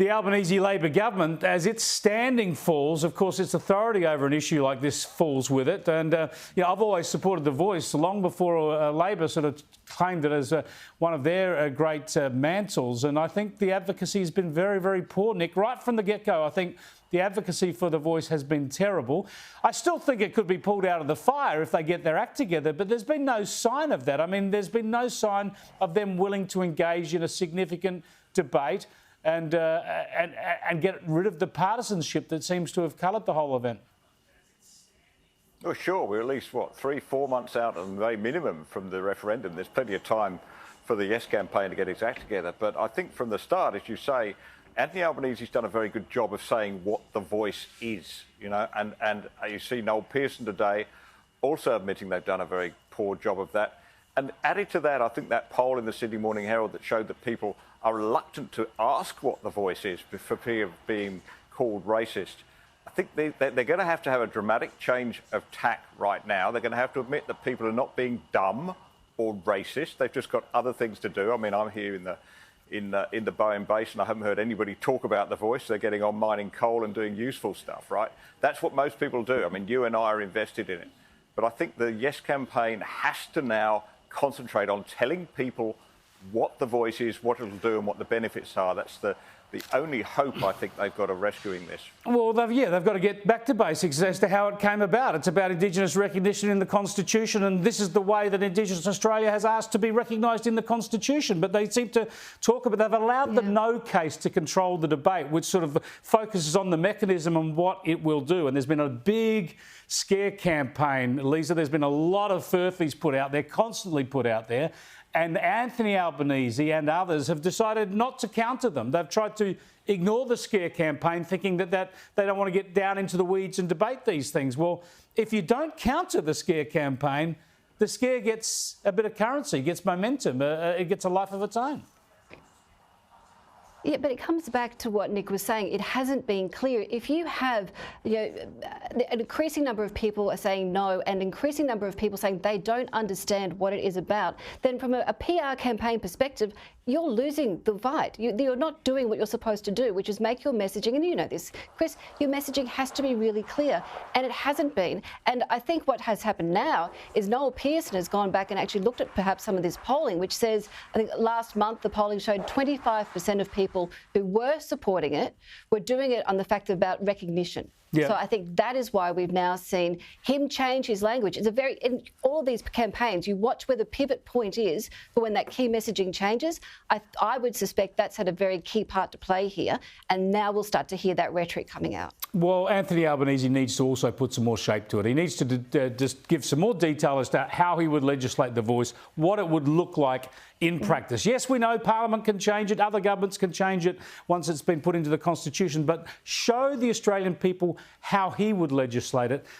the Albanese Labor government, as its standing falls, of course, its authority over an issue like this falls with it. And I've always supported the Voice long before Labor sort of claimed it as one of their great mantles. And I think the advocacy has been very, very poor, Nick. Right from the get-go, I think the advocacy for the Voice has been terrible. I still think it could be pulled out of the fire if they get their act together, but there's been no sign of that. I mean, there's been no sign of them willing to engage in a significant debate and get rid of the partisanship that seems to have coloured the whole event. Well, sure, we're at least, 3-4 months out at the very minimum from the referendum. There's plenty of time for the Yes campaign to get its act together. But I think from the start, as you say, Anthony Albanese's done a very good job of saying what the Voice is, and you see Noel Pearson today also admitting they've done a very poor job of that. And added to that, I think that poll in the Sydney Morning Herald that showed that people are reluctant to ask what the Voice is for fear of being called racist. I think they're going to have a dramatic change of tack right now. They're going to have to admit that people are not being dumb or racist. They've just got other things to do. I mean, I'm here in the Bowen Basin. I haven't heard anybody talk about the Voice. They're getting on mining coal and doing useful stuff, right? That's what most people do. I mean, you and I are invested in it. But I think the Yes campaign has to now concentrate on telling people what the Voice is, what it'll do and what the benefits are. That's the only hope I think they've got of rescuing this. Well, they've got to get back to basics as to how it came about. It's about Indigenous recognition in the Constitution, and this is the way that Indigenous Australia has asked to be recognised in the Constitution. But they seem to talk about, they've allowed the no case to control the debate, which sort of focuses on the mechanism and what it will do. And there's been a big scare campaign, Lisa. There's been a lot of furphies put out there, constantly put out there. And Anthony Albanese and others have decided not to counter them. They've tried to ignore the scare campaign, thinking that they don't want to get down into the weeds and debate these things. Well, if you don't counter the scare campaign, the scare gets a bit of currency, gets momentum, it gets a life of its own. Yeah, but it comes back to what Nick was saying. It hasn't been clear. If you have, an increasing number of people are saying no and increasing number of people saying they don't understand what it is about, then from a PR campaign perspective, you're losing the fight. You're not doing what you're supposed to do, which is make your messaging, and you know this, Chris, your messaging has to be really clear, and it hasn't been. And I think what has happened now is Noel Pearson has gone back and actually looked at perhaps some of this polling, which says, I think last month the polling showed 25% of people who were supporting it were doing it on the fact about recognition. Yeah. So I think that is why we've now seen him change his language. It's in all these campaigns, you watch where the pivot point is for when that key messaging changes. I would suspect that's had a very key part to play here, and now we'll start to hear that rhetoric coming out. Well, Anthony Albanese needs to also put some more shape to it. He needs to just give some more detail as to how he would legislate the Voice, what it would look like in practice. Yes, we know Parliament can change it, other governments can change it once it's been put into the Constitution, but show the Australian people how he would legislate it.